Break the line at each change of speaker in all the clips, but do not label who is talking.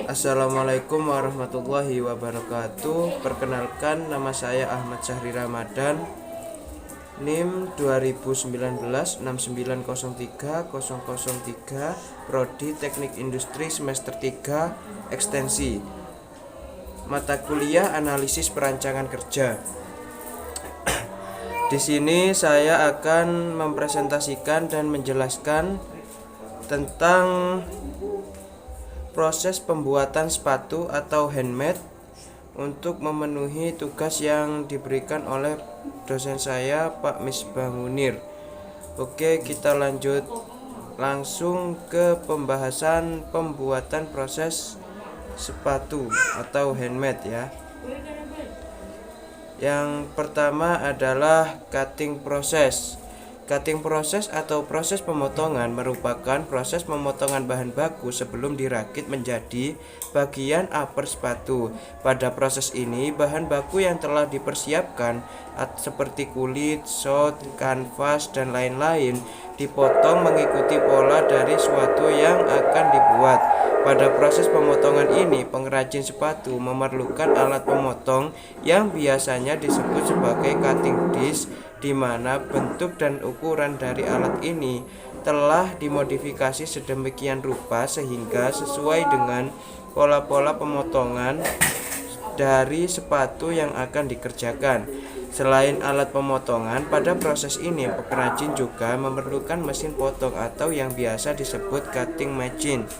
Assalamualaikum warahmatullahi wabarakatuh. Perkenalkan, nama saya Ahmad Syahri Ramadan, NIM 2019 6903 Prodi Teknik Industri semester 3 Ekstensi. Mata kuliah Analisis Perancangan Kerja. Di sini saya akan mempresentasikan dan menjelaskan tentang proses pembuatan sepatu atau handmade untuk memenuhi tugas yang diberikan oleh dosen saya, Pak Misbah Munir. Oke, kita lanjut langsung ke pembahasan pembuatan proses sepatu atau handmade ya. Yang pertama adalah cutting process. Cutting process atau proses pemotongan merupakan proses pemotongan bahan baku sebelum dirakit menjadi bagian upper sepatu. Pada proses ini, bahan baku yang telah dipersiapkan seperti kulit, shot, kanvas, dan lain-lain dipotong mengikuti pola dari suatu yang akan dibuat. Pada proses pemotongan ini, pengrajin sepatu memerlukan alat pemotong yang biasanya disebut sebagai cutting disc, di mana bentuk dan ukuran dari alat ini telah dimodifikasi sedemikian rupa sehingga sesuai dengan pola-pola pemotongan dari sepatu yang akan dikerjakan. Selain alat pemotongan, pada proses ini pengrajin juga memerlukan mesin potong atau yang biasa disebut cutting machine.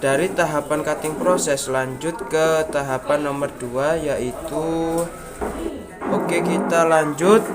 Dari tahapan cutting proses lanjut ke tahapan nomor 2, yaitu kita lanjut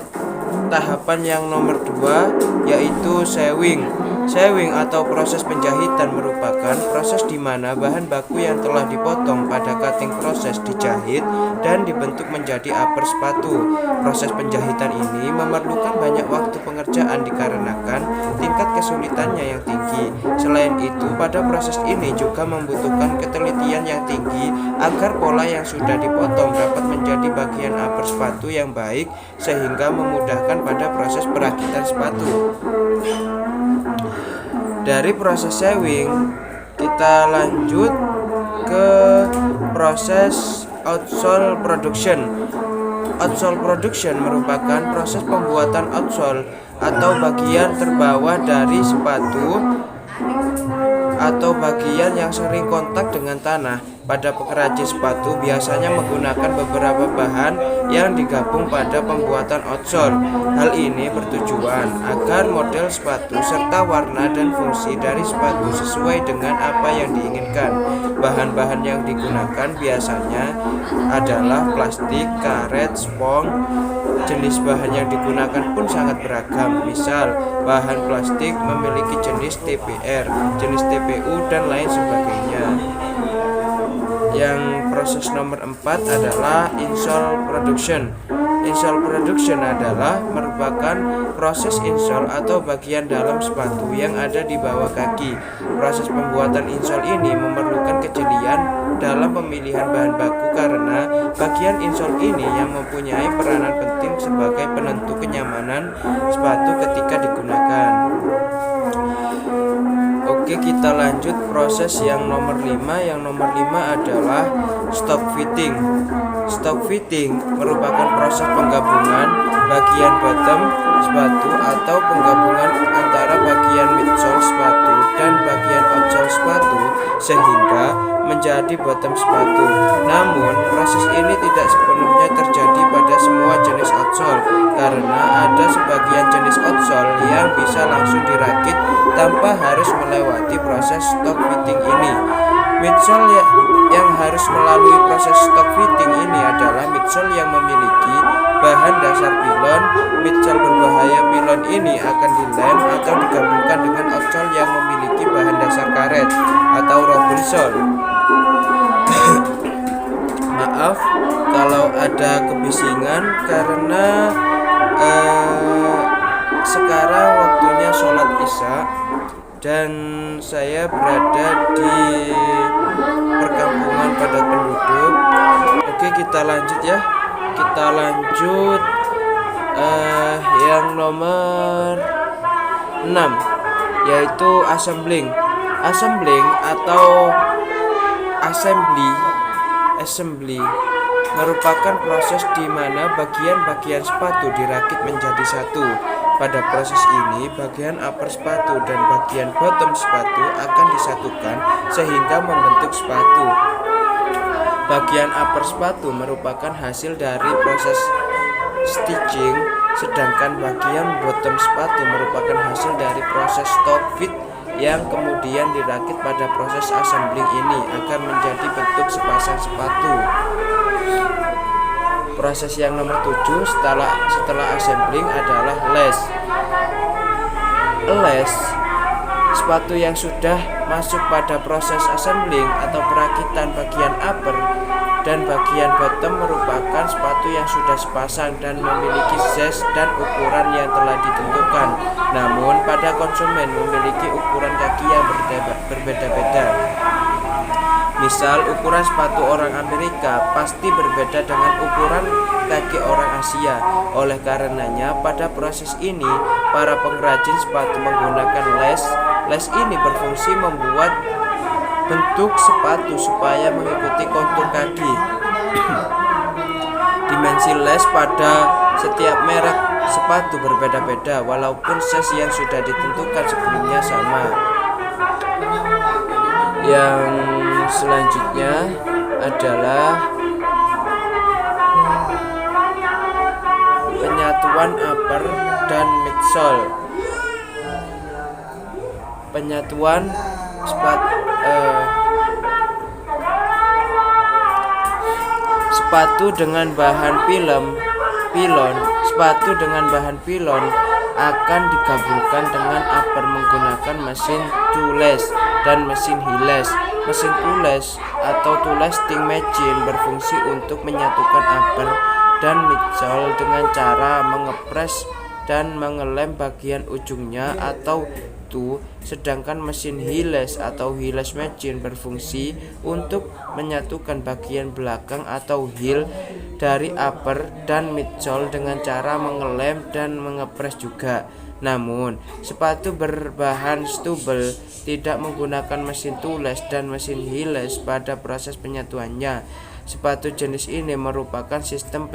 tahapan yang nomor 2, yaitu sewing. Sewing atau proses penjahitan merupakan proses di mana bahan baku yang telah dipotong pada cutting proses dijahit dan dibentuk menjadi upper sepatu. Proses penjahitan ini memerlukan banyak waktu pengerjaan dikarenakan tingkat kesulitannya yang tinggi. Selain itu, pada proses ini juga membutuhkan ketelitian yang tinggi agar pola yang sudah dipotong dapat menjadi bagian upper sepatu yang baik sehingga memudahkan pada proses perakitan sepatu. Dari proses sewing, kita lanjut ke proses outsole production. Outsole production merupakan proses pembuatan outsole atau bagian terbawah dari sepatu atau bagian yang sering kontak dengan tanah. Pada pengrajin sepatu biasanya menggunakan beberapa bahan yang digabung pada pembuatan outsole. Hal ini bertujuan agar model sepatu serta warna dan fungsi dari sepatu sesuai dengan apa yang diinginkan. Bahan-bahan yang digunakan biasanya adalah plastik, karet, spong. Jenis bahan yang digunakan pun sangat beragam. Misal, bahan plastik memiliki jenis TPR, jenis TPU, dan lain sebagainya. Yang proses nomor 4 adalah insole production. Insole production adalah merupakan proses insole atau bagian dalam sepatu yang ada di bawah kaki. Proses pembuatan insole ini memerlukan kejelian dalam pemilihan bahan baku karena bagian insole ini yang mempunyai peranan penting sebagai penentu kenyamanan sepatu ketika digunakan. Kita lanjut proses yang nomor 5. Yang nomor 5 adalah stock fitting. Stock fitting merupakan proses penggabungan bagian bottom sepatu atau penggabungan antara bagian midsole sepatu dan bagian outsole sepatu sehingga menjadi bottom sepatu. Namun, proses ini tidak sepenuhnya terjadi pada semua jenis outsole karena ada sebagian jenis outsole yang bisa langsung dirakit tanpa harus melewati proses stock fitting ini. Midsole yang harus melalui proses stock fitting ini adalah midsole yang memiliki bahan dasar pilon. Midsole berbahaya pilon ini akan dilem atau digabungkan dengan outsole yang memiliki bahan dasar karet atau rubber sole. Maaf kalau ada kebisingan karena sekarang waktunya sholat isya dan saya berada di perkampungan padat penduduk. Kita lanjut ya. Kita lanjut yang nomor 6, yaitu assembling. Assembling atau assembly merupakan proses di mana bagian-bagian sepatu dirakit menjadi satu. Pada proses ini, bagian upper sepatu dan bagian bottom sepatu akan disatukan sehingga membentuk sepatu. Bagian upper sepatu merupakan hasil dari proses stitching, sedangkan bagian bottom sepatu merupakan hasil dari proses stock fit yang kemudian dirakit pada proses assembling ini agar menjadi bentuk sepasang sepatu. Proses yang nomor 7 setelah assembling adalah lace. Lace sepatu yang sudah masuk pada proses assembling atau perakitan bagian upper dan bagian bottom merupakan sepatu yang sudah sepasang dan memiliki size dan ukuran yang telah ditentukan. Namun pada konsumen memiliki ukuran kaki yang berbeda-beda. Misal, ukuran sepatu orang Amerika pasti berbeda dengan ukuran kaki orang Asia. Oleh karenanya, pada proses ini, para pengrajin sepatu menggunakan lace. Lace ini berfungsi membuat bentuk sepatu supaya mengikuti kontur kaki. Dimensi lace pada setiap merek sepatu berbeda-beda, walaupun size yang sudah ditentukan sebelumnya sama. Yang selanjutnya adalah penyatuan upper dan midsole. Penyatuan sepatu dengan bahan pilon akan digabungkan dengan upper menggunakan mesin tool-lace dan mesin heel-lace. Mesin tool-lace atau tool-lasting machine berfungsi untuk menyatukan upper dan midsole dengan cara mengepres dan mengelem bagian ujungnya atau itu, sedangkan mesin heel-lace atau heel-lace machine berfungsi untuk menyatukan bagian belakang atau heel dari upper dan midsole dengan cara mengelem dan mengepres juga. Namun, sepatu berbahan stubble tidak menggunakan mesin tool-lace dan mesin heel-lace pada proses penyatuannya. Sepatu jenis ini merupakan sistem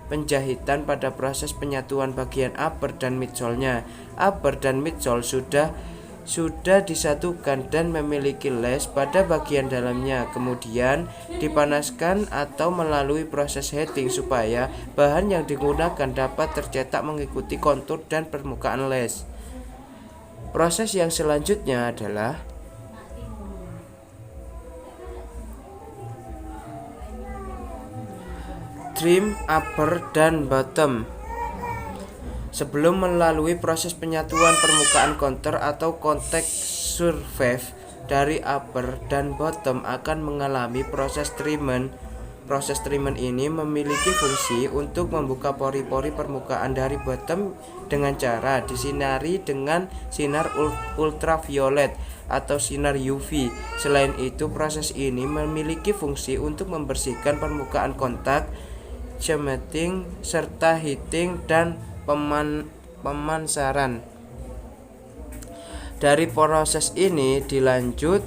penjahitan pada proses penyatuan bagian upper dan midsole-nya. Upper dan midsole sudah disatukan dan memiliki lace pada bagian dalamnya, kemudian dipanaskan atau melalui proses heating supaya bahan yang digunakan dapat tercetak mengikuti kontur dan permukaan lace. Proses yang selanjutnya adalah trim upper dan bottom. Sebelum melalui proses penyatuan permukaan kontur atau contact surface dari upper dan bottom akan mengalami proses treatment. Proses treatment ini memiliki fungsi untuk membuka pori-pori permukaan dari bottom dengan cara disinari dengan sinar ultraviolet atau sinar UV. Selain itu, proses ini memiliki fungsi untuk membersihkan permukaan kontak, cementing, serta heating dan pemansaran. Dari proses ini dilanjut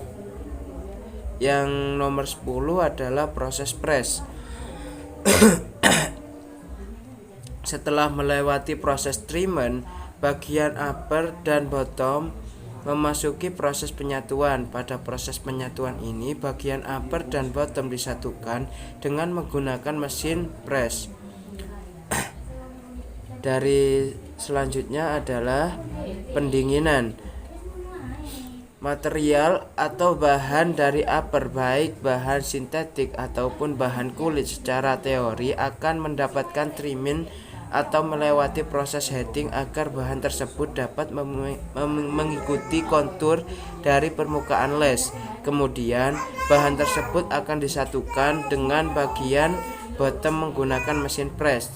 yang nomor 10 adalah proses press. Setelah melewati proses treatment, bagian upper dan bottom memasuki proses penyatuan. Pada proses penyatuan ini, bagian upper dan bottom disatukan dengan menggunakan mesin press. Dari selanjutnya adalah pendinginan. Material atau bahan dari upper, baik bahan sintetik ataupun bahan kulit, secara teori akan mendapatkan trimming atau melewati proses heating agar bahan tersebut dapat mengikuti kontur dari permukaan lace. Kemudian bahan tersebut akan disatukan dengan bagian bottom menggunakan mesin press.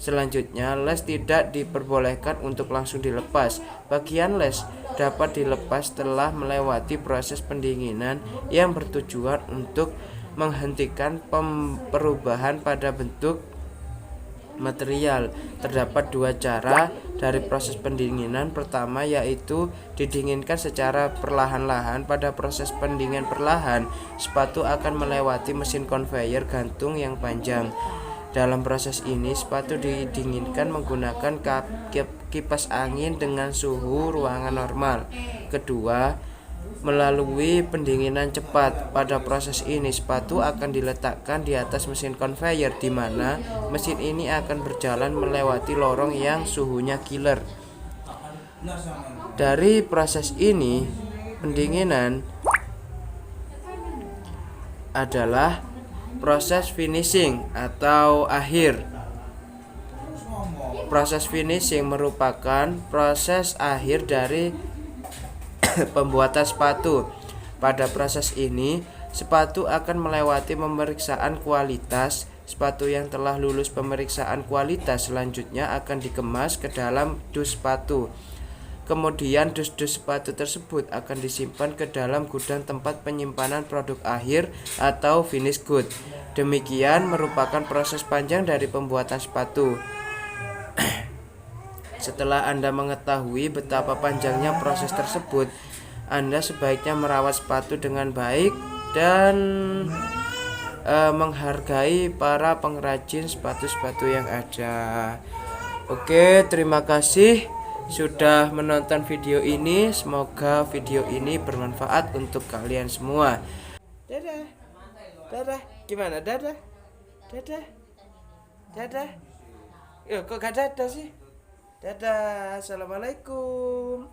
Selanjutnya, lace tidak diperbolehkan untuk langsung dilepas. Bagian lace dapat dilepas setelah melewati proses pendinginan yang bertujuan untuk menghentikan perubahan pada bentuk material. Terdapat dua cara dari proses pendinginan pertama, yaitu didinginkan secara perlahan-lahan. Pada proses pendinginan perlahan, sepatu akan melewati mesin konveyor gantung yang panjang. Dalam proses ini, sepatu didinginkan menggunakan kipas angin dengan suhu ruangan normal. Kedua, melalui pendinginan cepat. Pada proses ini, sepatu akan diletakkan di atas mesin konveyor, di mana mesin ini akan berjalan melewati lorong yang suhunya killer. Dari proses ini, pendinginan adalah proses finishing atau akhir. Proses finishing merupakan proses akhir dari pembuatan sepatu. Pada proses ini, sepatu akan melewati pemeriksaan kualitas. Sepatu yang telah lulus pemeriksaan kualitas selanjutnya akan dikemas ke dalam dus sepatu. Kemudian dus-dus sepatu tersebut akan disimpan ke dalam gudang tempat penyimpanan produk akhir atau finish good. Demikian merupakan proses panjang dari pembuatan sepatu. Setelah Anda mengetahui betapa panjangnya proses tersebut, Anda sebaiknya merawat sepatu dengan baik dan menghargai para pengrajin sepatu-sepatu yang ada. Oke, terima kasih sudah menonton video ini. Semoga video ini bermanfaat untuk kalian semua. Dadah. Dadah. Gimana? Dadah. Dadah. Dadah. Kok gak dadah sih? Dadah. Assalamualaikum.